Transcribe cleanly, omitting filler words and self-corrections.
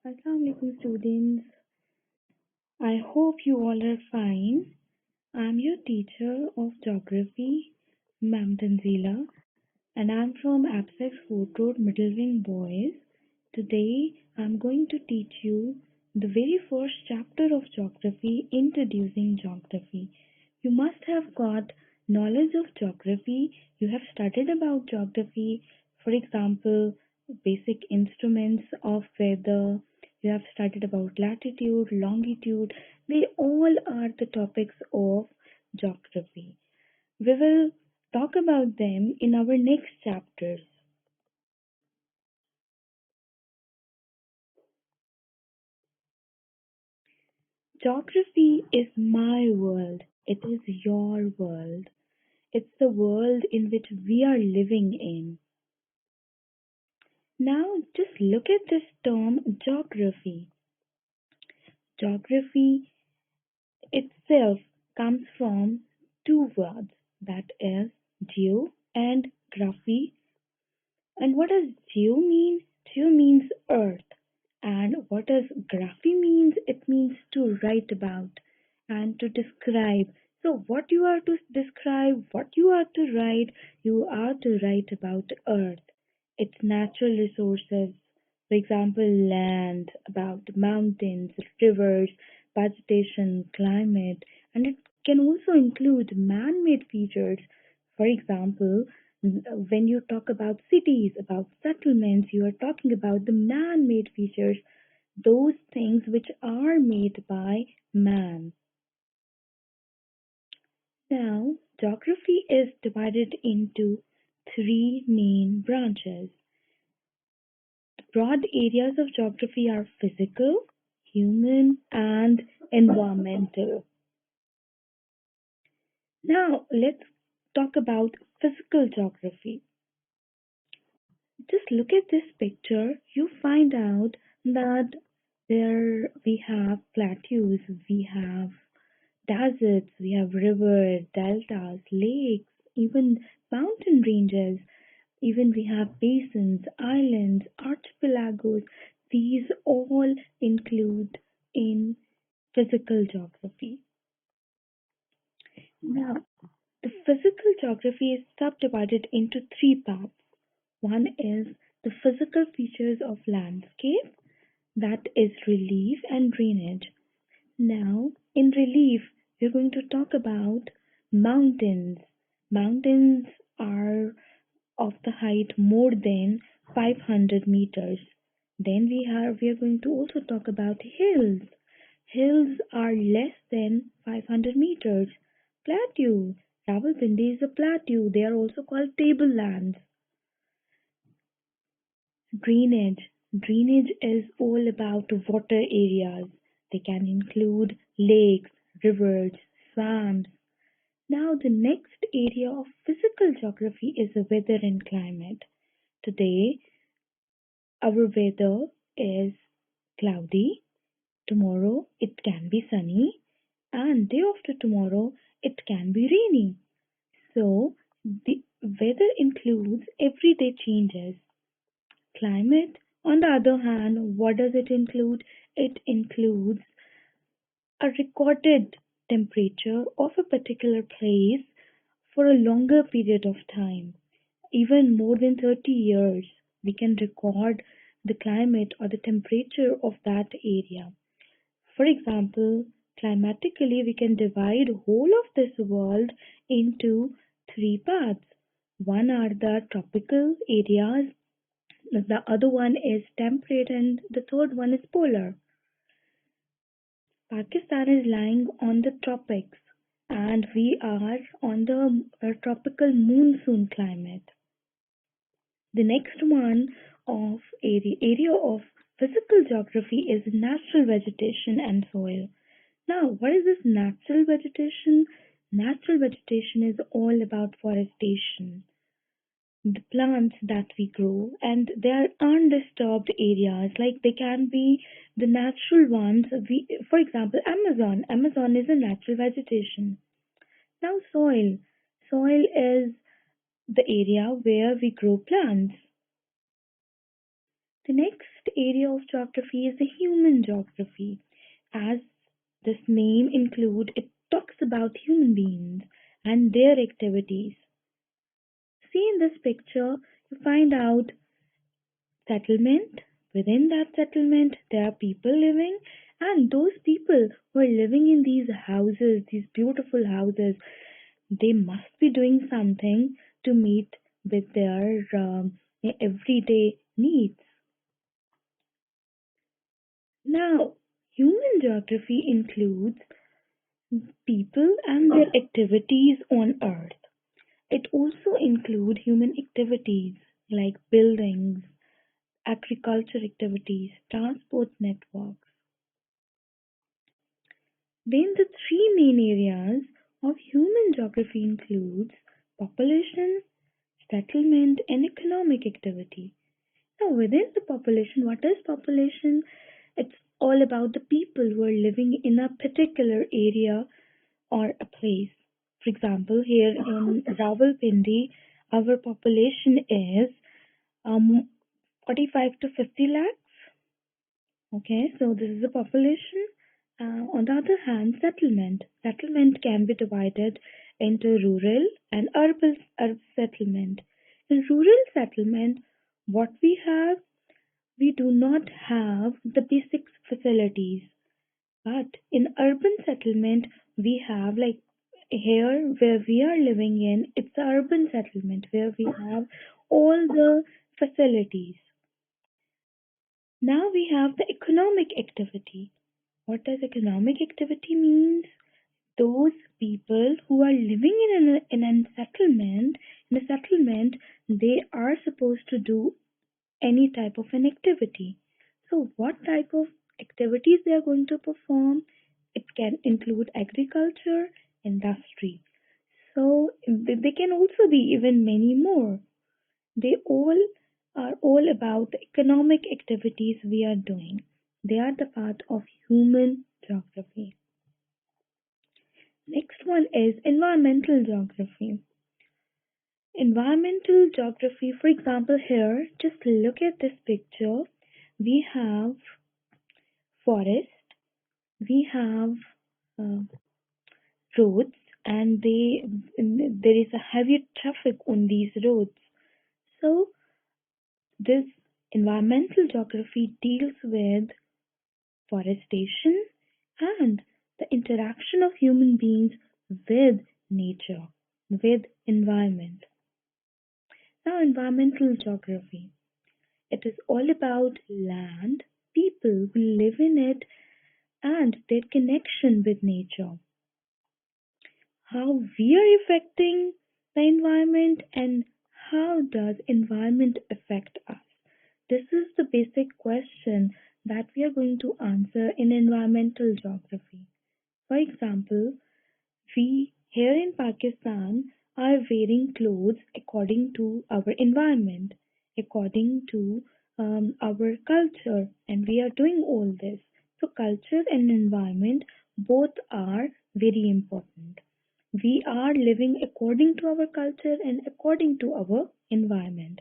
Assalamu alaikum students. I hope you all are fine. I'm your teacher of geography, Ma'am Tanzeela, and I'm from Absex Fort Road Middle Wing Boys. Today I'm going to teach you the very first chapter of geography, introducing geography. You must have got knowledge of geography. You have studied about geography, for example, basic instruments of weather. You have studied about latitude, longitude. They all are the topics of geography. We will talk about them in our next chapters. Geography is my world. It is your world. It's the world in which we are living in. Now, just look at this term geography. Geography itself comes from two words, that is geo and graphy. And what does geo mean? Geo means earth. And what does graphy means? It means to write about and to describe. So what you are to describe, what you are to write, you are to write about earth, its natural resources, for example, land, about mountains, rivers, vegetation, climate, and it can also include man-made features. For example, when you talk about cities, about settlements, you are talking about the man made features, those things which are made by man. Now, geography is divided into three main branches. The broad areas of geography are physical, human, and environmental. Now, let's talk about physical geography. Just look at this picture, you find out that there we have plateaus, we have deserts, we have rivers, deltas, lakes, even mountain ranges, even we have basins, islands, archipelagos. These all include in physical geography. Now, the physical geography is subdivided into three parts. One is the physical features of landscape, that is relief and drainage. Now, in relief, we're going to talk about mountains. Mountains are of the height more than 500 meters. Then we are going to also talk about hills. Hills are less than 500 meters. Plateau. Rawalpindi is a plateau. They are also called tablelands. Drainage. Drainage is all about water areas. They can include lakes, rivers, swamps. Now, the next area of physical geography is the weather and climate. Today, our weather is cloudy. Tomorrow, it can be sunny. And day after tomorrow, it can be rainy. So, the weather includes everyday changes. Climate, on the other hand, what does it include? It includes a recorded temperature of a particular place for a longer period of time, even more than 30 years. We can record the climate or the temperature of that area. For example, climatically, we can divide whole of this world into three parts. One are the tropical areas, the other one is temperate, and the third one is polar. Pakistan is lying on the tropics, and we are on the tropical monsoon climate. The next one of area of physical geography is natural vegetation and soil. Now, what is this natural vegetation? Natural vegetation is all about forestation, the plants that we grow, and they are undisturbed areas, like they can be the natural ones. For example, Amazon is a natural vegetation. Now, soil is the area where we grow plants. The next area of geography is the human geography. As this name include, it talks about human beings and their activities. See in this picture, you find out settlement. Within that settlement, there are people living, and those people who are living in these houses, these beautiful houses, they must be doing something to meet with their everyday needs. Now, human geography includes people and their activities on Earth. It also includes human activities like buildings, agriculture activities, transport networks. Then the three main areas of human geography includes population, settlement, and economic activity. Now, within the population, what is population? It's all about the people who are living in a particular area or a place. For example, here in Rawalpindi, our population is 45 to 50 lakhs. Okay, so this is the population. On the other hand, settlement. Settlement can be divided into rural and urban settlement. In rural settlement, what we do not have the basic facilities. But in urban settlement, we have like here where we are living in, it's a urban settlement where we have all the facilities. Now we have the economic activity. What does economic activity means? Those people who are living in a settlement, they are supposed to do any type of an activity. So what type of activities they are going to perform? It can include agriculture, industry. So they can also be even many more. They all are all about the economic activities we are doing. They are the part of human geography. Next one is environmental geography. Environmental geography, for example, here, just look at this picture. We have forest, we have uh, roads, and there is a heavy traffic on these roads. So this environmental geography deals with forestation and the interaction of human beings with nature, with environment. Now, environmental geography. It is all about land, people who live in it, and their connection with nature. How we are affecting the environment and how does environment affect us? This is the basic question that we are going to answer in environmental geography. For example, we here in Pakistan are wearing clothes according to our environment, according to our culture, and we are doing all this. So, culture and environment both are very important. We are living according to our culture and according to our environment.